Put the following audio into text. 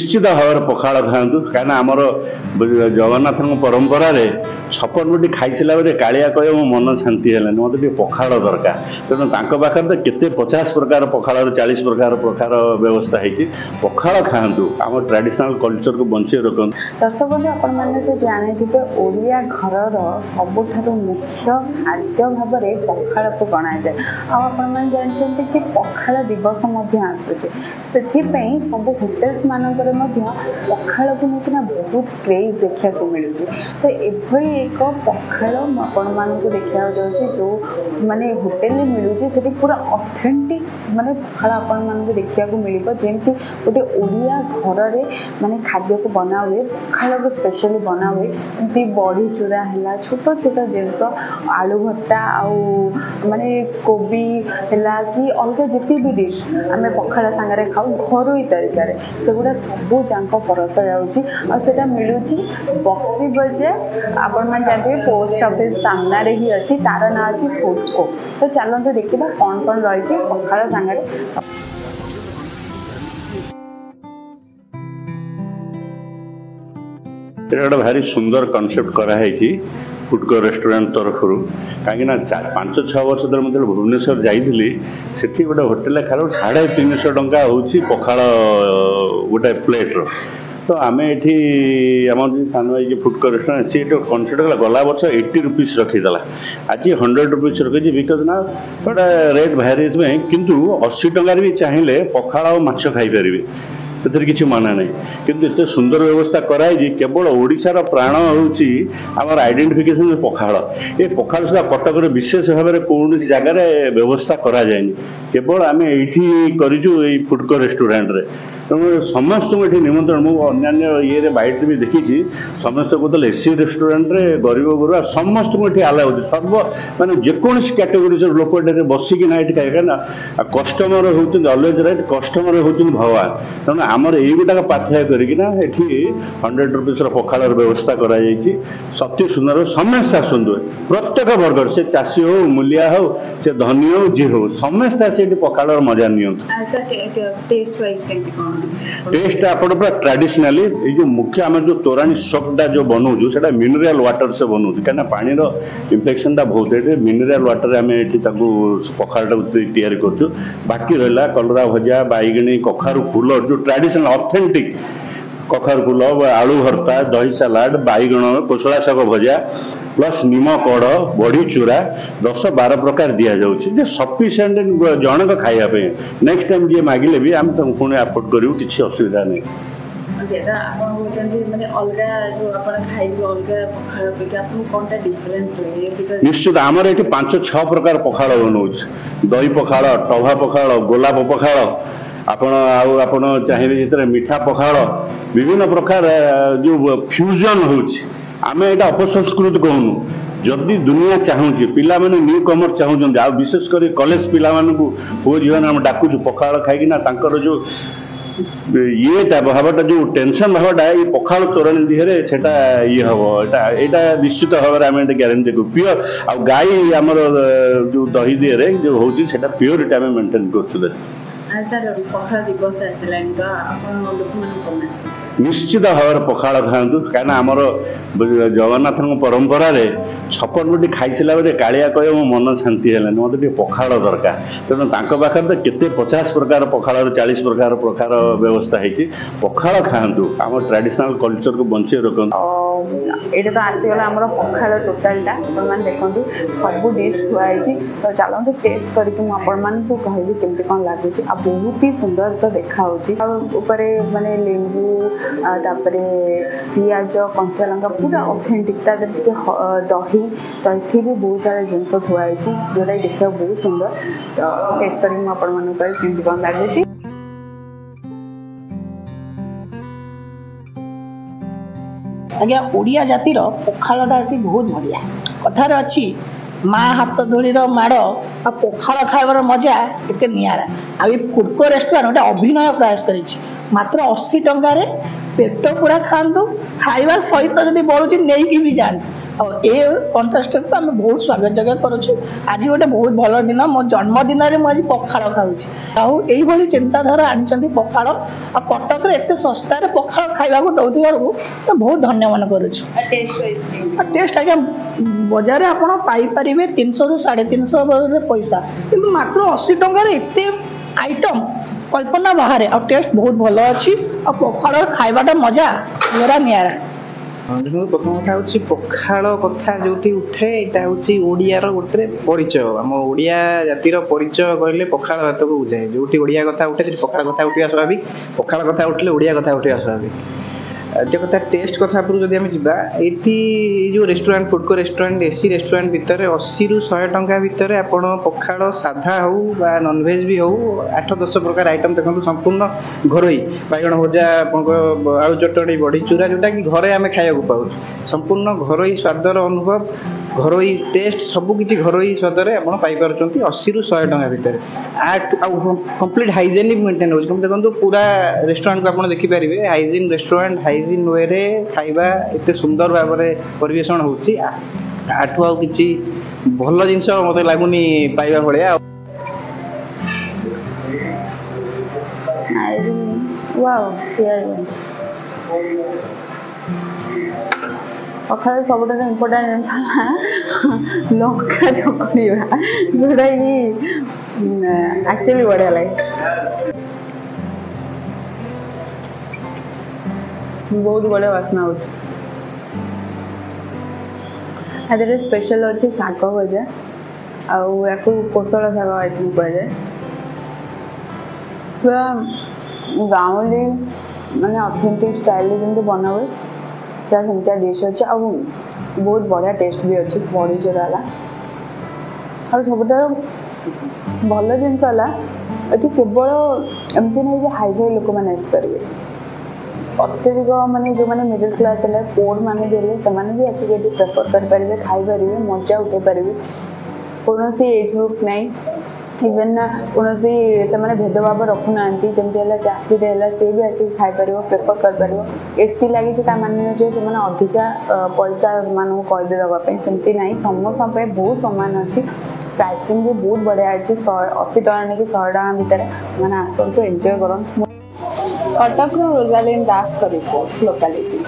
निश्चित भाव पखाड़ खातु कहीं आमर जगन्नाथ परंपरा छप्पन रोटी खाई सारे कालिया कह मो मन शांति है मत पखाड़ दरकार तेणु पाखे तो केते 50 प्रकार पखाड़ 40 प्रकार प्रकार व्यवस्था है पखाड़ खातु आम ट्रेडिशनल कल्चर को बंचे रखु। दर्शक बंधु आपण तो जानी ओडिया घर सबुठ मुख्य खाद्य भाव में पखाड़ को गणा जाए आपने जानते कि पखाड़ दिवस आसूचे से सब होटेल्स मानकर पखाड़ को लेकिन बहुत क्रेज देखा मिलूँ तो ये एक पखाड़ आपण मानक देखा जाऊँगी जो माने होटेल में मिलूँ से पूरा ऑथेंटिक माने पखाड़ आपण मानक देखा मिल जमी गोटे ओडिया घर में माने खाद्य को बना हुए पखाड़ को स्पेशली बना हुए एमती बड़ी चूरा है छोट छोट जिनस आलू भत्ता आउ माने कोबी है कि अलग जिते भी डिश आम पखाड़ सांगे खाऊ घर तरीका से गुड़ा सबू जाक परस जाऊँगी मिलूँ बक्सी बजार आपण मैंने जानते हैं पोस्ट ऑफिस सामने ही अच्छी तार ना अच्छी फूडको तो चलते देखा कौन कौन रही पखाड़ सांगे गोटे भारी सुंदर कनसेप्ट कराई फुडको रेस्टोरेंट तरफ कहीं 5-6 वर्ष तरह भुवनेश्वर जाइली से गोटे होटेल खाल 350 टंका हूँ पखाड़ गोटे प्लेट्र तो आम ये आम सान भाई फुडको रेस्टोरेंट सी कनसेप्ट कला गला वर्ष 80 रुपीज रखीदेला आज 100 रुपीज रखी बिकज ना गोटे रेट भारीज में किंतु 80 टंकार भी चाहिए पखाड़ और माछ खाईपर से किसी माना ना किंतु इतने सुंदर व्यवस्था कराई केवल ओडिशार प्राण होमर आइडेंटिफिकेशन पखाड़ ये पखाड़ सुधा कटक विशेष भाव में कौन जगार व्यवस्था करा जाए केवल आम ये करूँ फुडको रेस्टोरेंट रे तेणु समस्त को ये निमंत्रण मुझे ये बैठ भी देखी समस्त को एसी रेस्टोरेंट रे गरीब गुरुआ समस्त को ये आला हो सर्व माने जेकोसी कैटेगोरी लोक बसिकिना ये कहीं कस्टमर होती अलवेज राइट कस्टमर होती भगवान तेणु आमर यही गोटा पाथ्य करना 100 रुपीज पखाड़ व्यवस्था कराई सत्य सुंदर समस्त आसतु प्रत्येक वर्ग से चाषी हो मूलिया हो से धनी हो जी हो समस्त आसे पखाड़ मजा टेस्ट आप ट्रेडिशनाली जो मुख्य आम जो तोराणी सपटा जो बनाऊँ से मिनरल वाटर से बनाऊँ कहीं पानी इन्फेक्शन बहुत है मिनरल वाटर आम ये पखाड़ तैयार कर बाकी रहा कलरा भजा बैगणी कखारू फूल जो ट्रेडिशनल ऑथेंटिक कखारू फूल आलू भर्ता दही सलाड बैगण कोसला शाग भजा प्लस नीम कड़ बड़ी चूरा 10-12 प्रकार दि जाऊँगी सफिसीयंट जनक खायापे नेक्स्ट टाइम जी मागिले भी आम पुणी आफोर्ड करूँ किसी असुविधा नहीं। निश्चित आमर ये 5-6 प्रकार पखाड़ बनाऊँ दही पखाड़ टभा पखाड़ गोलाप पखाड़ आपण चाहिए जो मीठा पखाड़ विभिन्न प्रकार जो फ्यूजन होची आम यहाँ अपसंस्कृत कहूँ जदि दुनिया चाहूँ पिला माने न्यू कमर चाहूँ आ विशेषकर कॉलेज पिला पुओ झील आम डाकुचु पखाड़ खाई जो ये भावटा जो टेंशन भावटा ये पखाड़ तोराणी दिहरे सेटा ये हम यहाँ निश्चित भाव में आम ग्यारंटी को प्योर आ गाई आमर जो दही दिहरे जो हूँ प्योरिटी आम मेंटेन कर निश्चित भाव में पखाड़ खातु कहीं आमर जगन्नाथ परंपरा 56 रोटी खाई सारे कालिया कह मो मन शांति है मत पखाड़ दरकार तेणु पाखे तो केते 50 प्रकार पखाड़ 40 प्रकार प्रकार व्यवस्था है पखाड़ खातु आम ट्रेडिशनल कल्चर को बंचे रखु। ये तो आसीगला आम पखाड़ टोटालटा आप देखो सब डिश थुआई तो चलते टेस्ट करके मुझे कहली केमती कौन लगुच आ बहुत ही सुंदर तो देखा माने लेंबू तापरे पियाज कंचा लंका पूरा ऑथेंटिक दही तो ये भी बहुत सारा जिनस थुआई जोटा देखा बहुत सुंदर तो टेस्ट करके कौन लगुच। आज्ञा ओडिया जातिर पखाड़टा अच्छी बहुत बढ़िया कथार अच्छी माँ हाथ धूलीर माड़ आ पखाड़ खाइबार मजा केते नियारा आ फुडको रेस्टोरेंट गोटे अभिनय प्रयास कर मात्र 80 टंकार पेट पूरा खातु खाइबा सहित जब बढ़ुची नहीं भी जाती ଆଉ ଏ କଣ୍ଟେଷ୍ଟରେ ତ ଆମେ ବହୁତ ସ୍ୱାଗତ ଜାଗା କରୁଛୁ। ଆଜି ଗୋଟେ ବହୁତ ଭଲ ଦିନ, ମୋ ଜନ୍ମଦିନରେ ମୁଁ ଆଜି ପଖାଳ ଖାଉଛି। ଆଉ ଏଇଭଳି ଚିନ୍ତାଧାରା ଆଣିଛନ୍ତି ପଖାଳ, ଆଉ କଟକରେ ଏତେ ଶସ୍ତାରେ ପଖାଳ ଖାଇବାକୁ ଦଉଥିବାରୁ ବହୁତ ଧନ୍ୟ ମନେ କରୁଛୁ। ଟେଷ୍ଟ ଆଜ୍ଞା ବଜାରରେ ଆପଣ ପାଇପାରିବେ 300 ରୁ 350 ପଇସା, କିନ୍ତୁ ମାତ୍ର 80 ଟଙ୍କାରେ ଏତେ ଆଇଟମ କଳ୍ପନା ବାହାରେ। ଆଉ ଟେଷ୍ଟ ବହୁତ ଭଲ ଅଛି, ଆଉ ପଖାଳ ଖାଇବାଟା ମଜା ପୁରା ନିଆରା। ଦେଖନ୍ତୁ ପ୍ରଥମ କଥା ହେଉଛି ପଖାଳ କଥା ଯେଉଁଠି ଉଠେ ଏଇଟା ହେଉଛି ଓଡ଼ିଆର ଗୋଟେ ପରିଚୟ। ଆମ ଓଡ଼ିଆ ଜାତିର ପରିଚୟ କହିଲେ ପଖାଳ ଭାତକୁ ବୁଝାଏ। ଯେଉଁଠି ଓଡ଼ିଆ କଥା ଉଠେ ସେଠି ପଖାଳ କଥା ଉଠିବା ସ୍ୱାଭାବିକ, ପଖାଳ କଥା ଉଠିଲେ ଓଡ଼ିଆ କଥା ଉଠିବା ସ୍ୱାଭାବିକ। ଦ୍ୱିତୀୟ କଥା ଟେଷ୍ଟ କଥା ଉପରକୁ ଯଦି ଆମେ ଯିବା, ଏଇଠି ଏଇ ଯେଉଁ ରେଷ୍ଟୁରାଣ୍ଟ ଫୁଡ୍କୋ ରେଷ୍ଟୁରାଣ୍ଟ ଏସି ରେଷ୍ଟୁରାଣ୍ଟ ଭିତରେ 80 ରୁ 100 ଟଙ୍କା ଭିତରେ ଆପଣ ପଖାଳ ସାଧା ହେଉ ବା ନନଭେଜ୍ ବି ହେଉ 8-10 ପ୍ରକାର ଆଇଟମ୍ ଦେଖନ୍ତୁ, ସମ୍ପୂର୍ଣ୍ଣ ଘରୋଇ। ବାଇଗଣ ଭଜା, ଆପଣଙ୍କର ଆଳୁ ଚଟଣି, ବଢ଼ି ଚୁରା, ଯେଉଁଟାକି ଘରେ ଆମେ ଖାଇବାକୁ ପାଉଛୁ। ସମ୍ପୂର୍ଣ୍ଣ ଘରୋଇ ସ୍ୱାଦର ଅନୁଭବ, ଘରୋଇ ଟେଷ୍ଟ, ସବୁକିଛି ଘରୋଇ ସ୍ୱାଦରେ ଆପଣ ପାଇପାରୁଛନ୍ତି 80 ରୁ 100 ଟଙ୍କା ଭିତରେ। ଆଉ କମ୍ପ୍ଲିଟ୍ ହାଇଜେନିକ୍ ମେଣ୍ଟେନ୍ ହେଉଛି। ଦେଖନ୍ତୁ ପୁରା ରେଷ୍ଟୁରାଣ୍ଟକୁ ଆପଣ ଦେଖିପାରିବେ ହାଇଜିନ୍ ରେଷ୍ଟୁରାଣ୍ଟ, ହାଇଜିନ୍ ୱେରେ ଖାଇବା ଏତେ ସୁନ୍ଦର ଭାବରେ ପରିବେଷଣ ହେଉଛି। ଆଠୁ ଆଉ କିଛି ଭଲ ଜିନିଷ ମୋତେ ଲାଗୁନି ପାଇବା ଭଳିଆ। ପଖାଳ ସବୁଠାରୁ ଇମ୍ପୋର୍ଟାଣ୍ଟ ଜିନିଷ ହେଲା ଲଙ୍କା ଚକଟିବା, ଯୋଉଟାକି ଆକ୍ଚୁଆଲି ବଢ଼ିଆ ଲାଗେ। ବହୁତ ବଢ଼ିଆ ବାସ୍ନା ହେଉଛି। ଆଜିର ସ୍ପେଶାଲ ଅଛି ଶାଗ ଭଜା, ଆଉ ୟାକୁ କୋଶଳ ଶାଗ ଆଇଟମ୍ କୁହାଯାଏ। ପୁରା ଗାଉଁଲି ମାନେ ଅଥେଣ୍ଟିକ୍ ଷ୍ଟାଇଲରେ ଯେମିତି ବନା ହୁଏ ପୁରା ସେମିତିଆ ଡିଶ୍ ଅଛି, ଆଉ ବହୁତ ବଢ଼ିଆ ଟେଷ୍ଟ ବି ଅଛି। ବଢ଼ି ଚୁରା ହେଲା, ଆଉ ସବୁଠାରୁ ଭଲ ଜିନିଷ ହେଲା ଏଠି କେବଳ ଏମିତି ନାହିଁ ଯେ ହାଇ ଫାଇ ଲୋକମାନେ ଆସିପାରିବେ। ଅତ୍ୟଧିକ ମାନେ ଯେଉଁମାନେ ମିଡିଲ୍ କ୍ଲାସ୍ ହେଲେ, ପୋର୍ ମାନେ ବି ହେଲେ, ସେମାନେ ବି ଆସିକି ଏଠି ପ୍ରେଫର୍ କରିପାରିବେ, ଖାଇପାରିବେ, ମଜା ଉଠାଇ ପାରିବେ। କୌଣସି ଏଜ୍ ଗ୍ରୁପ୍ ନାହିଁ, ଇଭେନ୍ ନା କୌଣସି ସେମାନେ ଭେଦଭାବ ରଖୁନାହାନ୍ତି। ଯେମିତି ହେଲା ଚାଷୀରେ ହେଲା, ସେ ବି ଆସିକି ଖାଇପାରିବ, ପ୍ରେଫର୍ କରିପାରିବ। ଏସି ଲାଗିଛି ତା ମାନେ ନୁହେଁ ଯେ ସେମାନେ ଅଧିକା ପଇସା ସେମାନଙ୍କୁ କହିବେ ଦେବା ପାଇଁ, ସେମିତି ନାହିଁ। ସମସ୍ତଙ୍କ ପାଇଁ ବହୁତ ସମାନ ଅଛି। ପ୍ରାଇସିଂ ବି ବହୁତ ବଢ଼ିଆ ଅଛି। 80 ଟଙ୍କା ନେଇକି 100 ଟଙ୍କା ଭିତରେ ମାନେ ଆସନ୍ତୁ, ଏନ୍ଜୟ କରନ୍ତୁ। କଟକରୁ ରୋଜାଲିନ୍ ଦାସଙ୍କ ରିପୋର୍ଟ, ଲୋକାଲିଟି।